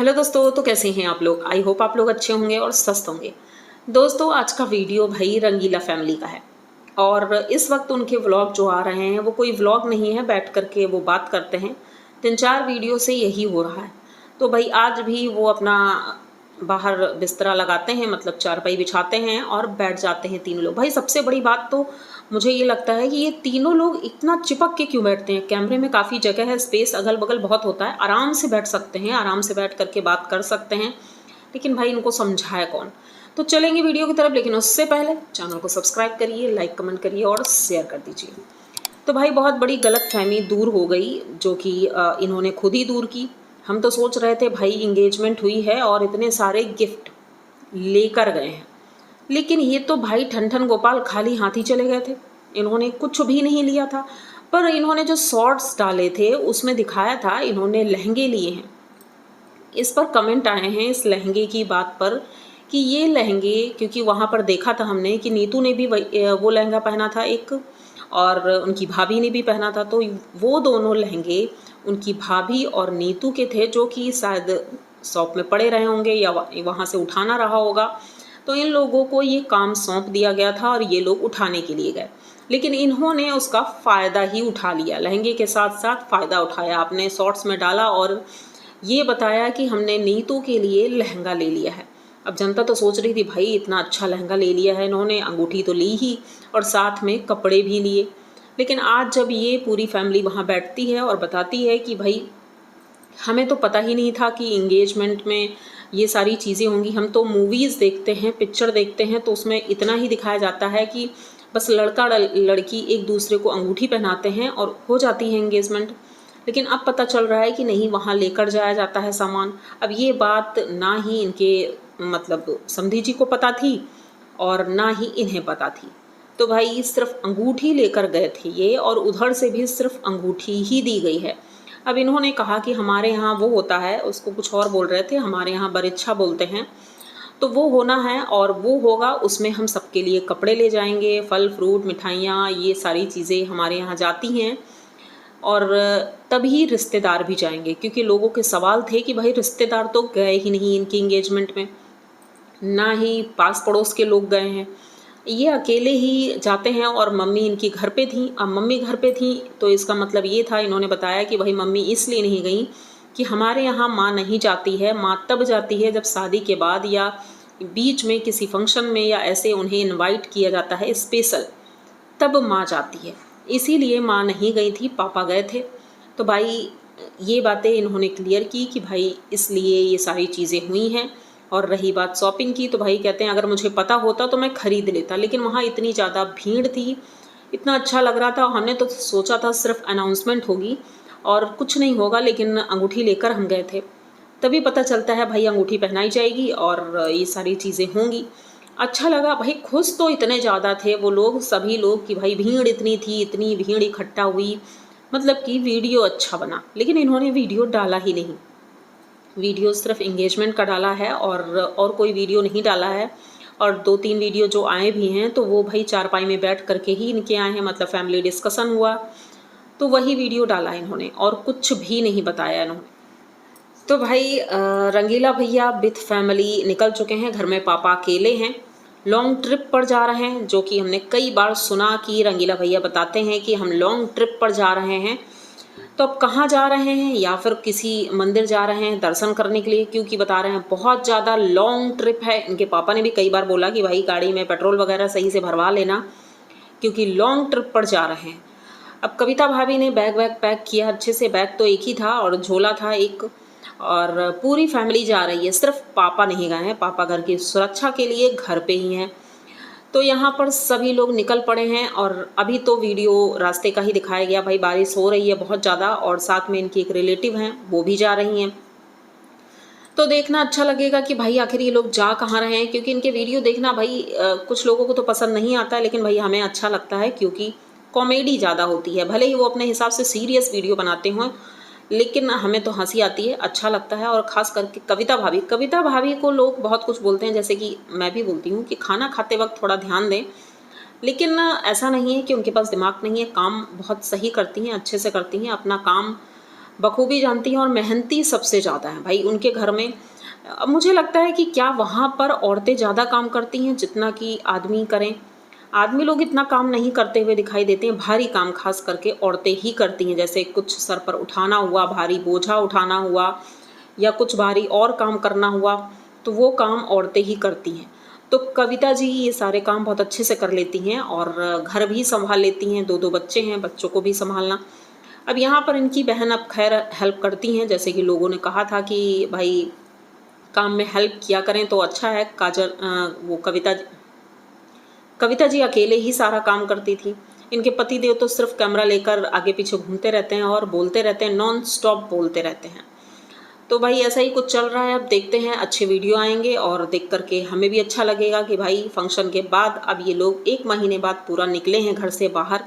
Hello दोस्तों, तो कैसे हैं आप लोग। आई होप आप लोग अच्छे होंगे और स्वस्थ होंगे। दोस्तों, आज का वीडियो भाई रंगीला फैमिली का है और इस वक्त उनके व्लॉग जो आ रहे हैं वो कोई व्लॉग नहीं है, बैठ करके वो बात करते हैं। 3-4 वीडियो से यही हो रहा है। तो भाई आज भी वो अपना बाहर बिस्तरा लगाते हैं, मतलब चारपाई बिछाते हैं और बैठ जाते हैं तीनों लोग। भाई सबसे बड़ी बात तो मुझे ये लगता है कि ये तीनों लोग इतना चिपक के क्यों बैठते हैं। कैमरे में काफ़ी जगह है, स्पेस अगल बगल बहुत होता है, आराम से बैठ सकते हैं, आराम से बैठ करके बात कर सकते हैं। लेकिन भाई इनको समझाए कौन। तो चलेंगे वीडियो की तरफ, लेकिन उससे पहले चैनल को सब्सक्राइब करिए, लाइक कमेंट करिए और शेयर कर दीजिए। तो भाई बहुत बड़ी गलतफहमी दूर हो गई, जो कि इन्होंने खुद ही दूर की। हम तो सोच रहे थे भाई इंगेजमेंट हुई है और इतने सारे गिफ्ट लेकर गए हैं, लेकिन ये तो भाई ठन ठन गोपाल खाली हाथ ही चले गए थे। इन्होंने कुछ भी नहीं लिया था। पर इन्होंने जो शॉर्ट्स डाले थे उसमें दिखाया था इन्होंने लहंगे लिए हैं। इस पर कमेंट आए हैं इस लहंगे की बात पर कि ये लहंगे, क्योंकि वहाँ पर देखा था हमने कि नीतू ने भी वो लहंगा पहना था एक, और उनकी भाभी ने भी पहना था। तो वो दोनों लहंगे उनकी भाभी और नीतू के थे, जो कि शायद शॉप में पड़े रहे होंगे या वहाँ से उठाना रहा होगा। तो इन लोगों को ये काम सौंप दिया गया था और ये लोग उठाने के लिए गए, लेकिन इन्होंने उसका फ़ायदा ही उठा लिया। लहंगे के साथ साथ फ़ायदा उठाया, आपने शॉर्ट्स में डाला और ये बताया कि हमने नीतू के लिए लहंगा ले लिया है। अब जनता तो सोच रही थी भाई इतना अच्छा लहंगा ले लिया है इन्होंने, अंगूठी तो ली ही और साथ में कपड़े भी लिए। लेकिन आज जब ये पूरी फैमिली वहाँ बैठती है और बताती है कि भाई हमें तो पता ही नहीं था कि इंगेजमेंट में ये सारी चीज़ें होंगी। हम तो मूवीज़ देखते हैं, पिक्चर देखते हैं, तो उसमें इतना ही दिखाया जाता है कि बस लड़का लड़की एक दूसरे को अंगूठी पहनाते हैं और हो जाती है इंगेजमेंट। लेकिन अब पता चल रहा है कि नहीं, वहाँ लेकर जाया जाता है सामान। अब ये बात ना ही इनके मतलब समधी जी को पता थी और ना ही इन्हें पता थी। तो भाई सिर्फ अंगूठी लेकर गए थे ये, और उधर से भी सिर्फ अंगूठी ही दी गई है। अब इन्होंने कहा कि हमारे यहाँ वो होता है, उसको कुछ और बोल रहे थे, हमारे यहाँ बरिच्छा बोलते हैं, तो वो होना है और वो होगा, उसमें हम सबके लिए कपड़े ले जाएंगे, फल फ्रूट मिठाइयाँ, ये सारी चीज़ें हमारे यहाँ जाती हैं। और तभी रिश्तेदार भी जाएंगे, क्योंकि लोगों के सवाल थे कि भाई रिश्तेदार तो गए ही नहीं इनकी इंगेजमेंट में, ना ही पास पड़ोस के लोग गए हैं, ये अकेले ही जाते हैं। और मम्मी इनकी घर पे थी। अब मम्मी घर पे थी तो इसका मतलब ये था, इन्होंने बताया कि भाई मम्मी इसलिए नहीं गई कि हमारे यहाँ माँ नहीं जाती है। माँ तब जाती है जब शादी के बाद या बीच में किसी फंक्शन में या ऐसे उन्हें इनवाइट किया जाता है स्पेशल, तब माँ जाती है। इसीलिए माँ नहीं गई थी, पापा गए थे। तो भाई ये बातें इन्होंने क्लियर की कि भाई इसलिए ये सारी चीज़ें हुई हैं। और रही बात शॉपिंग की, तो भाई कहते हैं अगर मुझे पता होता तो मैं ख़रीद लेता, लेकिन वहाँ इतनी ज़्यादा भीड़ थी, इतना अच्छा लग रहा था, हमने तो सोचा था सिर्फ अनाउंसमेंट होगी और कुछ नहीं होगा, लेकिन अंगूठी लेकर हम गए थे। तभी पता चलता है भाई अंगूठी पहनाई जाएगी और ये सारी चीज़ें होंगी। अच्छा लगा भाई, खुश तो इतने ज़्यादा थे वो लोग, सभी लोग, कि भाई भीड़ इतनी थी, इतनी भीड़ इकट्ठा हुई, मतलब कि वीडियो अच्छा बना। लेकिन इन्होंने वीडियो डाला ही नहीं, वीडियो सिर्फ इंगेजमेंट का डाला है और कोई वीडियो नहीं डाला है। और 2-3 वीडियो जो आए भी हैं तो वो भाई चारपाई में बैठ करके ही इनके आए हैं, मतलब फैमिली डिस्कशन हुआ तो वही वीडियो डाला इन्होंने और कुछ भी नहीं बताया इन्होंने। तो भाई रंगीला भैया विथ फैमिली निकल चुके हैं, घर में पापा अकेले हैं, लॉन्ग ट्रिप पर जा रहे हैं, जो कि हमने कई बार सुना कि रंगीला भैया बताते हैं कि हम लॉन्ग ट्रिप पर जा रहे हैं। तो अब कहाँ जा रहे हैं, या फिर किसी मंदिर जा रहे हैं दर्शन करने के लिए, क्योंकि बता रहे हैं बहुत ज़्यादा लॉन्ग ट्रिप है। इनके पापा ने भी कई बार बोला कि भाई गाड़ी में पेट्रोल वगैरह सही से भरवा लेना, क्योंकि लॉन्ग ट्रिप पर जा रहे हैं। अब कविता भाभी ने बैग वैग पैक किया अच्छे से, बैग तो एक ही था और झोला था एक, और पूरी फैमिली जा रही है, सिर्फ पापा नहीं गए हैं, पापा घर की सुरक्षा के लिए घर पे ही हैं। तो यहाँ पर सभी लोग निकल पड़े हैं और अभी तो वीडियो रास्ते का ही दिखाया गया। भाई बारिश हो रही है बहुत ज़्यादा और साथ में इनकी एक रिलेटिव हैं वो भी जा रही हैं। तो देखना अच्छा लगेगा कि भाई आखिर ये लोग जा कहाँ रहे हैं, क्योंकि इनके वीडियो देखना भाई कुछ लोगों को तो पसंद नहीं आता है, लेकिन भाई हमें अच्छा लगता है क्योंकि कॉमेडी ज़्यादा होती है। भले ही वो अपने हिसाब से सीरियस वीडियो बनाते हों, लेकिन हमें तो हंसी आती है, अच्छा लगता है। और ख़ास करके कविता भाभी को लोग बहुत कुछ बोलते हैं, जैसे कि मैं भी बोलती हूँ कि खाना खाते वक्त थोड़ा ध्यान दें, लेकिन ऐसा नहीं है कि उनके पास दिमाग नहीं है, काम बहुत सही करती हैं, अच्छे से करती हैं अपना काम, बखूबी जानती हैं और मेहनती सबसे ज़्यादा हैं भाई उनके घर में। अब मुझे लगता है कि क्या वहाँ पर औरतें ज़्यादा काम करती हैं जितना कि आदमी करें? आदमी लोग इतना काम नहीं करते हुए दिखाई देते हैं, भारी काम खास करके औरतें ही करती हैं, जैसे कुछ सर पर उठाना हुआ, भारी बोझा उठाना हुआ या कुछ भारी और काम करना हुआ, तो वो काम औरतें ही करती हैं। तो कविता जी ये सारे काम बहुत अच्छे से कर लेती हैं और घर भी संभाल लेती हैं, 2-2 बच्चे हैं, बच्चों को भी संभालना। अब यहाँ पर इनकी बहन अब खैर हेल्प करती हैं, जैसे कि लोगों ने कहा था कि भाई काम में हेल्प किया करें तो अच्छा है। वो कविता जी अकेले ही सारा काम करती थी। इनके पति देव तो सिर्फ कैमरा लेकर आगे पीछे घूमते रहते हैं और बोलते रहते हैं, नॉन स्टॉप बोलते रहते हैं। तो भाई ऐसा ही कुछ चल रहा है। अब देखते हैं, अच्छे वीडियो आएंगे और देख करके हमें भी अच्छा लगेगा कि भाई फंक्शन के बाद अब ये लोग 1 महीने बाद पूरा निकले हैं घर से बाहर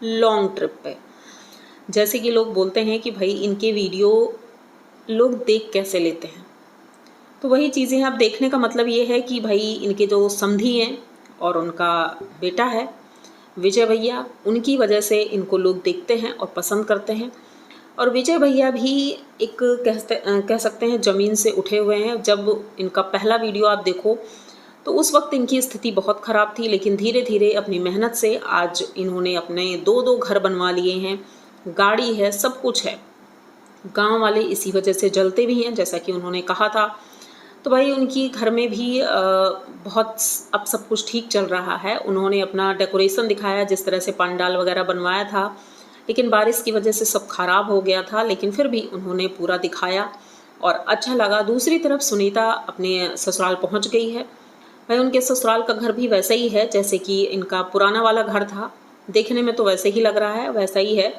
लॉन्ग ट्रिप पे। जैसे कि लोग बोलते हैं कि भाई इनके वीडियो लोग देख कैसे लेते हैं, तो वही चीज़ें हैं। अब देखने का मतलब ये है कि भाई इनके जो समधी हैं और उनका बेटा है विजय भैया, उनकी वजह से इनको लोग देखते हैं और पसंद करते हैं। और विजय भैया भी एक कह सकते हैं ज़मीन से उठे हुए हैं। जब इनका पहला वीडियो आप देखो तो उस वक्त इनकी स्थिति बहुत ख़राब थी, लेकिन धीरे धीरे अपनी मेहनत से आज इन्होंने अपने 2-2 घर बनवा लिए हैं, गाड़ी है, सब कुछ है। गांव वाले इसी वजह से जलते भी हैं, जैसा कि उन्होंने कहा था। तो भाई उनकी घर में भी बहुत अब सब कुछ ठीक चल रहा है। उन्होंने अपना डेकोरेशन दिखाया, जिस तरह से पंडाल वगैरह बनवाया था, लेकिन बारिश की वजह से सब खराब हो गया था, लेकिन फिर भी उन्होंने पूरा दिखाया और अच्छा लगा। दूसरी तरफ सुनीता अपने ससुराल पहुंच गई है। भाई उनके ससुराल का घर भी वैसा ही है जैसे कि इनका पुराना वाला घर था, देखने में तो वैसे ही लग रहा है, वैसा ही है,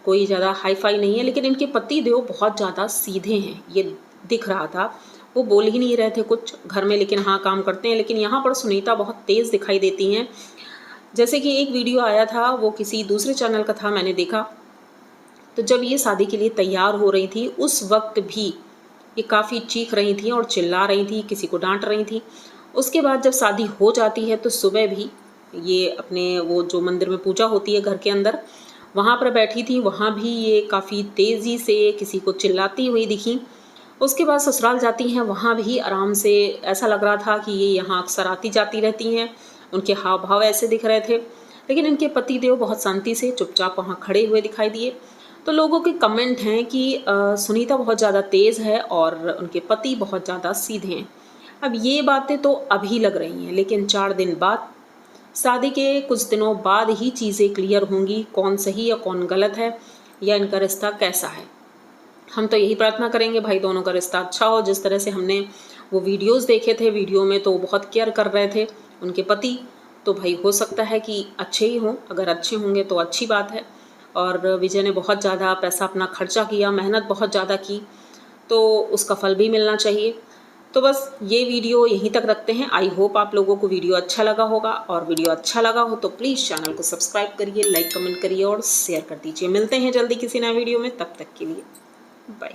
कोई ज़्यादा हाई फाई नहीं है। लेकिन इनके पति देव बहुत ज़्यादा सीधे हैं, ये दिख रहा था। वो बोल ही नहीं रहे थे कुछ घर में, लेकिन हाँ काम करते हैं। लेकिन यहाँ पर सुनीता बहुत तेज़ दिखाई देती हैं। जैसे कि एक वीडियो आया था, वो किसी दूसरे चैनल का था, मैंने देखा, तो जब ये शादी के लिए तैयार हो रही थी उस वक्त भी ये काफ़ी चीख रही थी और चिल्ला रही थी, किसी को डांट रही थी। उसके बाद जब शादी हो जाती है तो सुबह भी ये अपने वो जो मंदिर में पूजा होती है घर के अंदर, वहाँ पर बैठी थी, वहाँ भी ये काफ़ी तेज़ी से किसी को चिल्लाती हुई दिखी। उसके बाद ससुराल जाती हैं, वहाँ भी आराम से, ऐसा लग रहा था कि ये यहाँ अक्सर आती जाती रहती हैं, उनके हाव भाव ऐसे दिख रहे थे। लेकिन इनके पति देव बहुत शांति से चुपचाप वहाँ खड़े हुए दिखाई दिए। तो लोगों के कमेंट हैं कि सुनीता बहुत ज़्यादा तेज़ है और उनके पति बहुत ज़्यादा सीधे हैं। अब ये बातें तो अभी लग रही हैं, लेकिन 4 दिन बाद, शादी के कुछ दिनों बाद ही चीज़ें क्लियर होंगी, कौन सही या कौन गलत है या इनका रिश्ता कैसा है। हम तो यही प्रार्थना करेंगे भाई दोनों का रिश्ता अच्छा हो। जिस तरह से हमने वो वीडियोस देखे थे, वीडियो में तो बहुत केयर कर रहे थे उनके पति, तो भाई हो सकता है कि अच्छे ही हों। अगर अच्छे होंगे तो अच्छी बात है। और विजय ने बहुत ज़्यादा पैसा अपना खर्चा किया, मेहनत बहुत ज़्यादा की, तो उसका फल भी मिलना चाहिए। तो बस ये वीडियो यहीं तक रखते हैं। आई होप आप लोगों को वीडियो अच्छा लगा होगा, और वीडियो अच्छा लगा हो तो प्लीज़ चैनल को सब्सक्राइब करिए, लाइक कमेंट करिए और शेयर कर दीजिए। मिलते हैं जल्दी किसी नए वीडियो में, तब तक के लिए बाय।